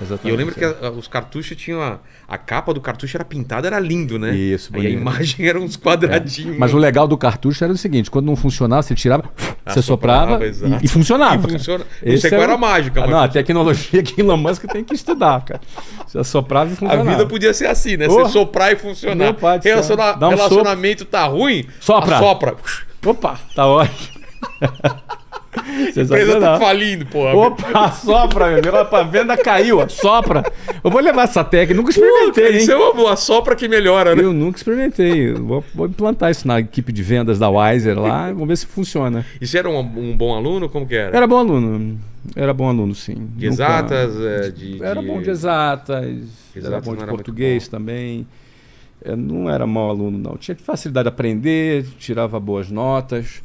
Exatamente. E eu lembro que os cartuchos tinham... A capa do cartucho era pintada, era lindo, né? Isso, e a imagem era uns quadradinhos. Mas o legal do cartucho era o seguinte, quando não funcionava, você tirava, você soprava e funcionava. Não sei qual era a mágica. Mas não, a tecnologia que Elon Musk tem que estudar, cara. Você soprava e funcionava. A vida podia ser assim, né? Você soprar e funcionar. Relacionamento tá ruim, sopra. Opa, tá ótimo. A empresa tá falindo, porra. Opa, sopra, meu amigo. A venda caiu, sopra. Eu vou levar essa técnica. Nunca experimentei, hein? Isso é uma boa, sopra que melhora, né? Eu nunca experimentei. Vou implantar isso na equipe de vendas da Wiser lá. Vamos ver se funciona. E você era um bom aluno? Como que era? Era bom aluno. Era bom aluno, sim. De exatas? Era bom de exatas. Era bom de português também. Não era mau aluno, não. Tinha facilidade de aprender, tirava boas notas.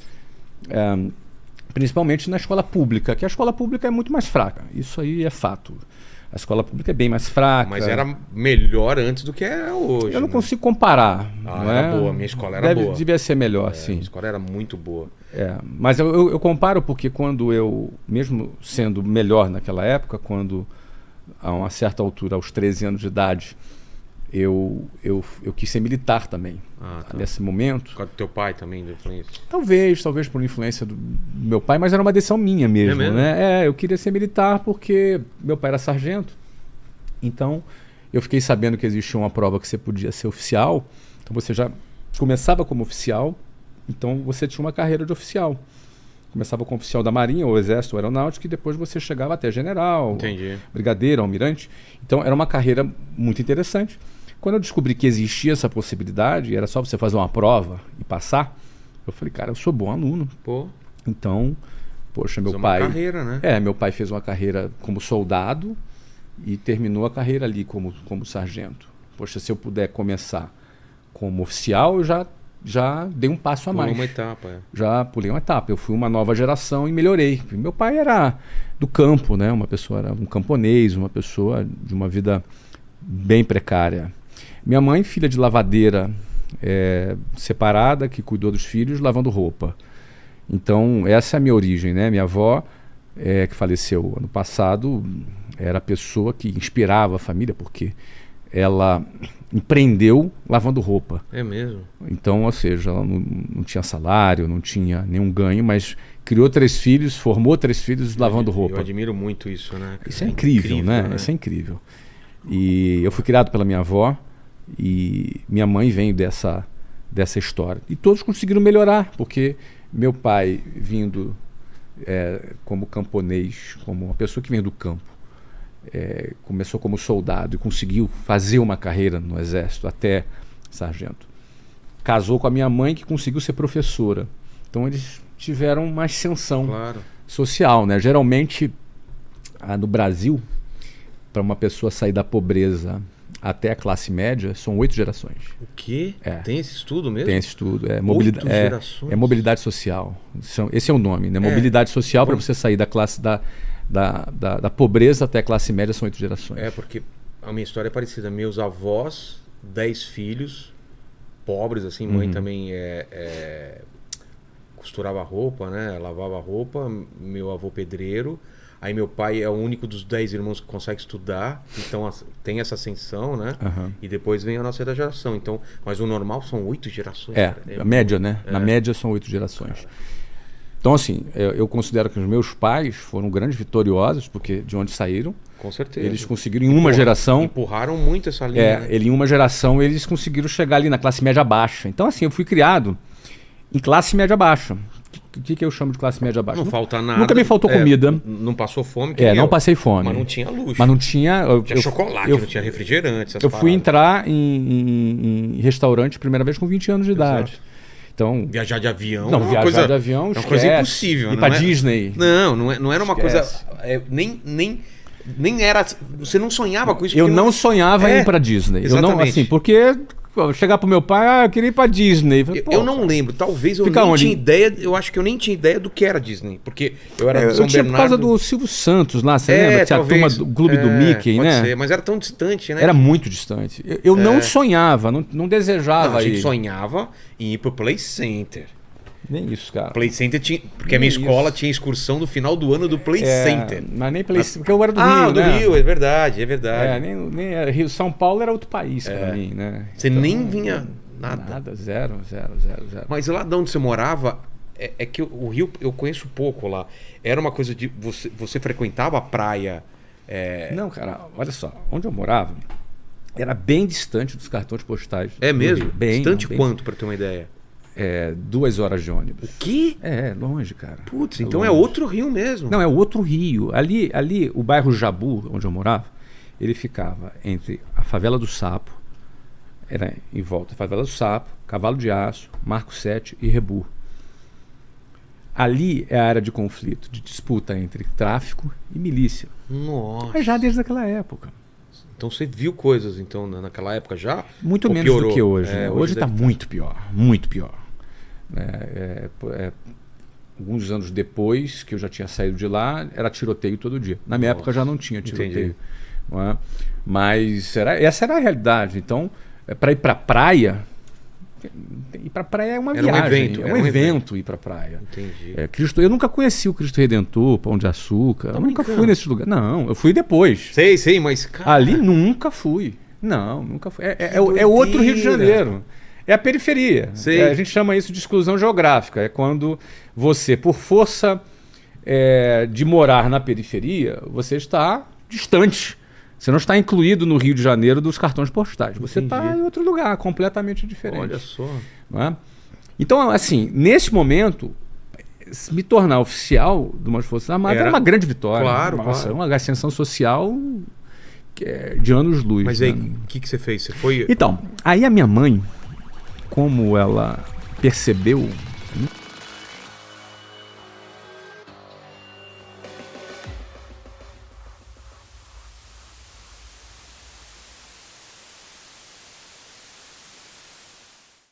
Principalmente na escola pública, que a escola pública é muito mais fraca. Isso aí é fato. A escola pública é bem mais fraca. Mas era melhor antes do que é hoje. Eu não consigo comparar. Era boa, minha escola era boa. Devia ser melhor, sim. Minha escola era muito boa. Mas eu comparo porque quando eu, mesmo sendo melhor naquela época, quando a uma certa altura, aos 13 anos de idade, eu quis ser militar também. Nesse momento. Por causa do teu pai também, da influência? Talvez por influência do meu pai, mas era uma decisão minha mesmo. Né? Eu queria ser militar porque meu pai era sargento. Então, eu fiquei sabendo que existia uma prova que você podia ser oficial. Então, você já começava como oficial. Então, você tinha uma carreira de oficial. Começava como oficial da Marinha, ou Exército, ou Aeronáutica, e depois você chegava até general, brigadeiro, almirante. Então, era uma carreira muito interessante. Quando eu descobri que existia essa possibilidade, era só você fazer uma prova e passar, eu falei, cara, eu sou bom aluno. Então, poxa, meu pai... uma carreira, né? Meu pai fez uma carreira como soldado e terminou a carreira ali como sargento. Poxa, se eu puder começar como oficial, eu já dei um passo a mais. Pulou uma etapa. Já pulei uma etapa. Eu fui uma nova geração e melhorei. Meu pai era do campo, né? Era um camponês, uma pessoa de uma vida bem precária. Minha mãe, filha de lavadeira, separada, que cuidou dos filhos, lavando roupa. Então, essa é a minha origem, né? Minha avó, que faleceu ano passado, era a pessoa que inspirava a família, porque ela empreendeu lavando roupa. É mesmo? Então, ou seja, ela não tinha salário, não tinha nenhum ganho, mas criou 3 filhos, formou 3 filhos lavando roupa. Eu admiro muito isso, né? Isso é incrível, né? Isso é incrível. E eu fui criado pela minha avó, e minha mãe veio dessa história. E todos conseguiram melhorar, porque meu pai, vindo como camponês, como uma pessoa que vem do campo, começou como soldado e conseguiu fazer uma carreira no Exército até sargento. Casou com a minha mãe, que conseguiu ser professora. Então eles tiveram uma ascensão social, né? Geralmente, no Brasil, para uma pessoa sair da pobreza até a classe média, são 8 gerações. O quê? Tem esse estudo mesmo? Tem esse estudo. 8 gerações? É mobilidade social. Esse é o nome, né? Mobilidade social, para você sair da classe da pobreza até a classe média, são 8 gerações. Porque a minha história é parecida. Meus avós, 10 filhos, pobres, assim, mãe também costurava roupa, né? Lavava roupa, meu avô pedreiro. Aí meu pai é o único dos 10 irmãos que consegue estudar, então tem essa ascensão, né? E depois vem a nossa geração. Então, mas o normal são 8 gerações. A média, né? Na média são 8 gerações. Então, assim, eu considero que os meus pais foram grandes vitoriosos, porque de onde saíram. Com certeza. Eles conseguiram, em uma geração... Empurraram muito essa linha. Né? Em uma geração, eles conseguiram chegar ali na classe média baixa. Então, assim, eu fui criado em classe média baixa. O que eu chamo de classe média baixa? Não falta nada. Nunca me faltou comida. Não passou fome. Não passei fome. Mas não tinha luxo. Mas não tinha... Tinha chocolate, não tinha refrigerante. Eu fui entrar em restaurante a primeira vez com 20 anos de idade. Então, viajar de avião. Não, viajar de avião, é uma coisa impossível. Ir pra Disney. Não era uma coisa... Nem era... Você não sonhava com isso. Eu não sonhava em ir pra Disney. Exatamente. Eu não, assim, porque... Chegar pro meu pai, eu queria ir pra Disney. Eu não lembro, talvez eu nem tinha ideia, eu acho que eu nem tinha ideia do que era Disney, porque eu era de São Bernardo. Por causa do Silvio Santos lá, você lembra? Tinha a turma do Clube do Mickey, pode né? Ser, mas era tão distante, né? Era muito distante. Eu não sonhava, não desejava. A gente sonhava em ir pro Play Center. Nem isso, cara. Play Center tinha... Porque a minha escola tinha excursão no final do ano do Play Center. Mas nem Play Center, porque eu era do Rio, do né? Rio, é verdade, é verdade. Nem era Rio. São Paulo era outro país pra mim, né? Você então, nem vinha nada. Nada, zero. Mas lá de onde você morava, é que o Rio eu conheço pouco lá. Era uma coisa de... Você frequentava a praia... Não, cara, olha só. Onde eu morava era bem distante dos cartões postais. É mesmo? Bem, distante quanto, pra ter uma ideia? 2 horas de ônibus. O quê? Longe, cara. Putz, então é outro Rio mesmo. Não, é outro Rio. Ali, o bairro Jabu, onde eu morava, ele ficava entre a Favela do Sapo, era em volta, Favela do Sapo, Cavalo de Aço, Marco 7 e Rebu. Ali é a área de conflito, de disputa entre tráfico e milícia. Nossa. Mas já desde aquela época. Então você viu coisas então naquela época já? Muito menos piorou? Do que hoje. Hoje está muito pior, muito pior. Alguns anos depois que eu já tinha saído de lá, era tiroteio todo dia. Na minha época já não tinha tiroteio. Não é? Mas essa era a realidade. Então, para ir para a praia... Ir para a praia é uma viagem, é um evento ir para a praia. Entendi. Eu nunca conheci o Cristo Redentor, Pão de Açúcar. Eu nunca fui nesse lugar. Não, eu fui depois. Sei, mas... Cara... Ali nunca fui. Não, nunca fui. É outro Rio de Janeiro. É a periferia. A gente chama isso de exclusão geográfica. É quando você, por força de morar na periferia, você está distante. Você não está incluído no Rio de Janeiro dos cartões postais. Você está em outro lugar, completamente diferente. Olha só. Não é? Então, assim, nesse momento, me tornar oficial de umas Forças Armadas era uma grande vitória. Claro, Nossa, uma ascensão social de anos-luz. Mas aí, o que você fez? Você foi... Então, aí a minha mãe, como ela percebeu...